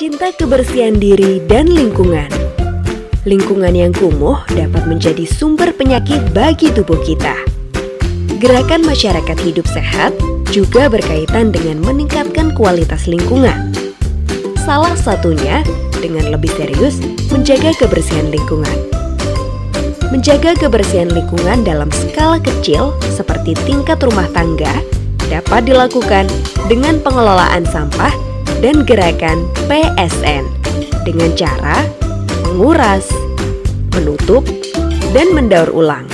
Cinta kebersihan diri dan lingkungan. Lingkungan yang kumuh dapat menjadi sumber penyakit bagi tubuh kita. Gerakan masyarakat hidup sehat juga berkaitan dengan meningkatkan kualitas lingkungan. Salah satunya dengan lebih serius menjaga kebersihan lingkungan. Menjaga kebersihan lingkungan dalam skala kecil seperti tingkat rumah tangga dapat dilakukan dengan pengelolaan sampah dan gerakan PSN dengan cara menguras, menutup, dan mendaur ulang.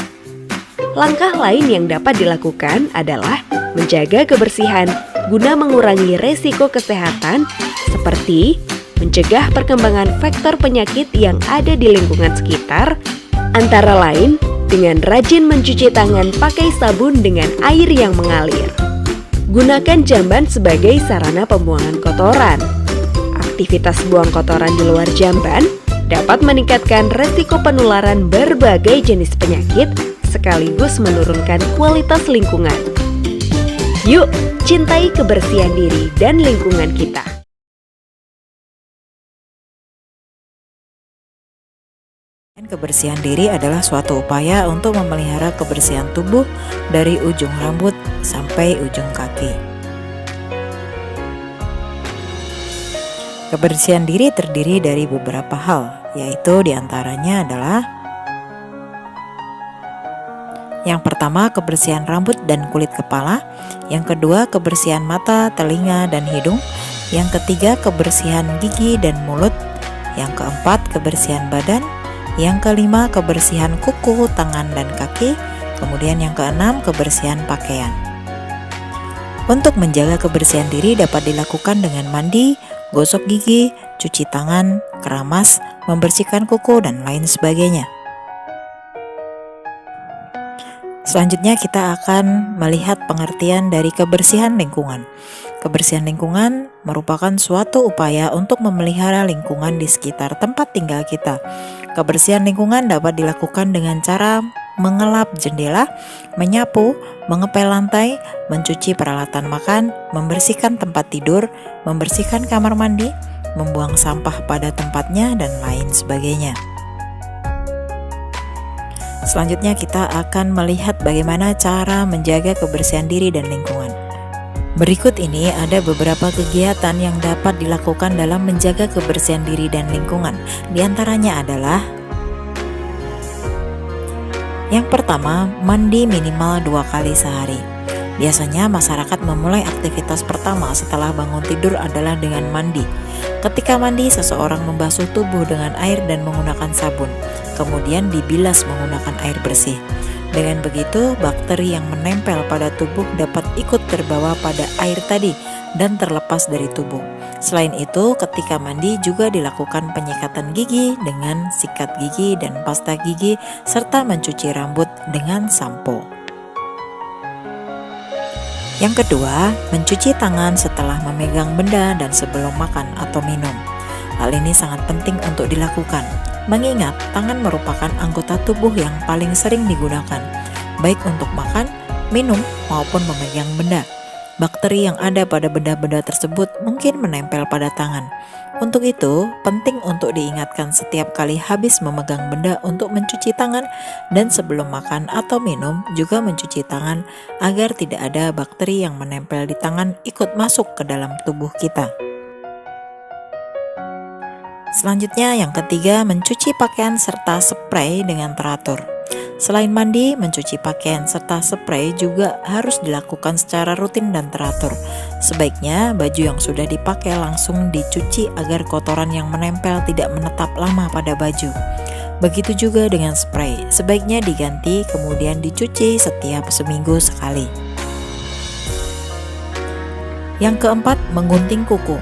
Langkah lain yang dapat dilakukan adalah menjaga kebersihan guna mengurangi resiko kesehatan seperti mencegah perkembangan faktor penyakit yang ada di lingkungan sekitar, antara lain dengan rajin mencuci tangan pakai sabun dengan air yang mengalir. Gunakan jamban sebagai sarana pembuangan kotoran. Aktivitas buang kotoran di luar jamban dapat meningkatkan resiko penularan berbagai jenis penyakit sekaligus menurunkan kualitas lingkungan. Yuk, cintai kebersihan diri dan lingkungan kita. Kebersihan diri adalah suatu upaya untuk memelihara kebersihan tubuh dari ujung rambut sampai ujung kaki. Kebersihan diri terdiri dari beberapa hal, yaitu diantaranya adalah yang pertama, kebersihan rambut dan kulit kepala. Yang kedua, kebersihan mata, telinga, dan hidung. Yang ketiga, kebersihan gigi dan mulut. Yang keempat, kebersihan badan. Yang kelima, kebersihan kuku, tangan, dan kaki. Kemudian yang keenam, kebersihan pakaian. Untuk menjaga kebersihan diri dapat dilakukan dengan mandi, gosok gigi, cuci tangan, keramas, membersihkan kuku, dan lain sebagainya. Selanjutnya kita akan melihat pengertian dari kebersihan lingkungan. Kebersihan lingkungan merupakan suatu upaya untuk memelihara lingkungan di sekitar tempat tinggal kita. Kebersihan lingkungan dapat dilakukan dengan cara mengelap jendela, menyapu, mengepel lantai, mencuci peralatan makan, membersihkan tempat tidur, membersihkan kamar mandi, membuang sampah pada tempatnya, dan lain sebagainya. Selanjutnya kita akan melihat bagaimana cara menjaga kebersihan diri dan lingkungan. Berikut ini ada beberapa kegiatan yang dapat dilakukan dalam menjaga kebersihan diri dan lingkungan. Di antaranya adalah yang pertama, mandi minimal 2 kali sehari. Biasanya masyarakat memulai aktivitas pertama setelah bangun tidur adalah dengan mandi. Ketika mandi, seseorang membasuh tubuh dengan air dan menggunakan sabun, kemudian dibilas menggunakan air bersih. Dengan begitu, bakteri yang menempel pada tubuh dapat ikut terbawa pada air tadi dan terlepas dari tubuh. Selain itu, ketika mandi juga dilakukan penyikatan gigi dengan sikat gigi dan pasta gigi, serta mencuci rambut dengan sampo. Yang kedua, mencuci tangan setelah memegang benda dan sebelum makan atau minum. Hal ini sangat penting untuk dilakukan, mengingat tangan merupakan anggota tubuh yang paling sering digunakan, baik untuk makan, minum, maupun memegang benda. Bakteri yang ada pada benda-benda tersebut mungkin menempel pada tangan. Untuk itu, penting untuk diingatkan setiap kali habis memegang benda untuk mencuci tangan, dan sebelum makan atau minum juga mencuci tangan agar tidak ada bakteri yang menempel di tangan ikut masuk ke dalam tubuh kita. Selanjutnya yang ketiga, mencuci pakaian serta spray dengan teratur. Selain mandi, mencuci pakaian serta spray juga harus dilakukan secara rutin dan teratur. Sebaiknya baju yang sudah dipakai langsung dicuci agar kotoran yang menempel tidak menetap lama pada baju. Begitu juga dengan spray, sebaiknya diganti kemudian dicuci setiap seminggu sekali. Yang keempat, menggunting kuku.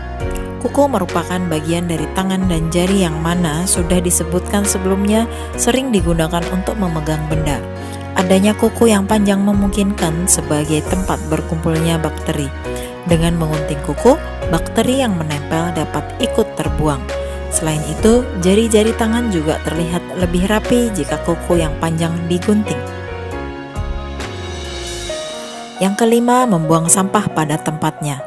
Kuku merupakan bagian dari tangan dan jari yang mana sudah disebutkan sebelumnya sering digunakan untuk memegang benda. Adanya kuku yang panjang memungkinkan sebagai tempat berkumpulnya bakteri. Dengan mengunting kuku, bakteri yang menempel dapat ikut terbuang. Selain itu, jari-jari tangan juga terlihat lebih rapi jika kuku yang panjang digunting. Yang kelima, membuang sampah pada tempatnya.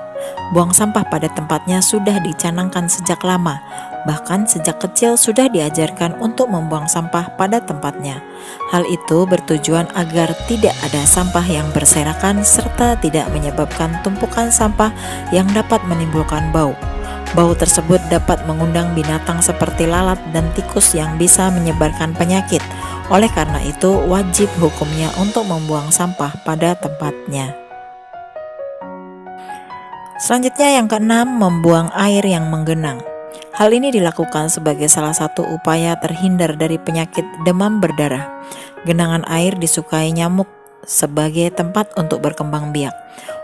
Buang sampah pada tempatnya sudah dicanangkan sejak lama, bahkan sejak kecil sudah diajarkan untuk membuang sampah pada tempatnya. Hal itu bertujuan agar tidak ada sampah yang berserakan serta tidak menyebabkan tumpukan sampah yang dapat menimbulkan bau. Bau tersebut dapat mengundang binatang seperti lalat dan tikus yang bisa menyebarkan penyakit. Oleh karena itu, wajib hukumnya untuk membuang sampah pada tempatnya. Selanjutnya yang keenam, membuang air yang menggenang. Hal ini dilakukan sebagai salah satu upaya terhindar dari penyakit demam berdarah. Genangan air disukai nyamuk sebagai tempat untuk berkembang biak.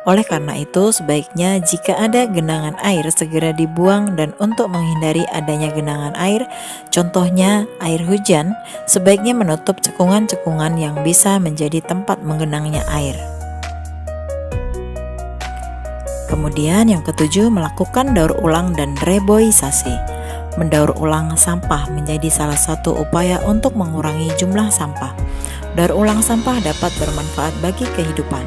Oleh karena itu, sebaiknya jika ada genangan air segera dibuang, dan untuk menghindari adanya genangan air, contohnya air hujan, sebaiknya menutup cekungan-cekungan yang bisa menjadi tempat menggenangnya air. Kemudian yang ketujuh, melakukan daur ulang dan reboisasi. Mendaur ulang sampah menjadi salah satu upaya untuk mengurangi jumlah sampah. Daur ulang sampah dapat bermanfaat bagi kehidupan.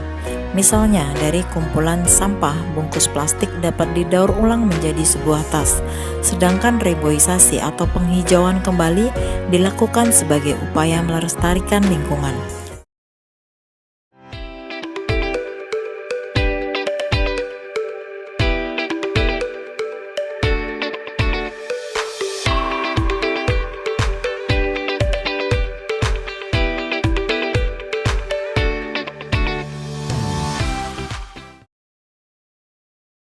Misalnya, dari kumpulan sampah, bungkus plastik dapat didaur ulang menjadi sebuah tas. Sedangkan reboisasi atau penghijauan kembali dilakukan sebagai upaya melestarikan lingkungan.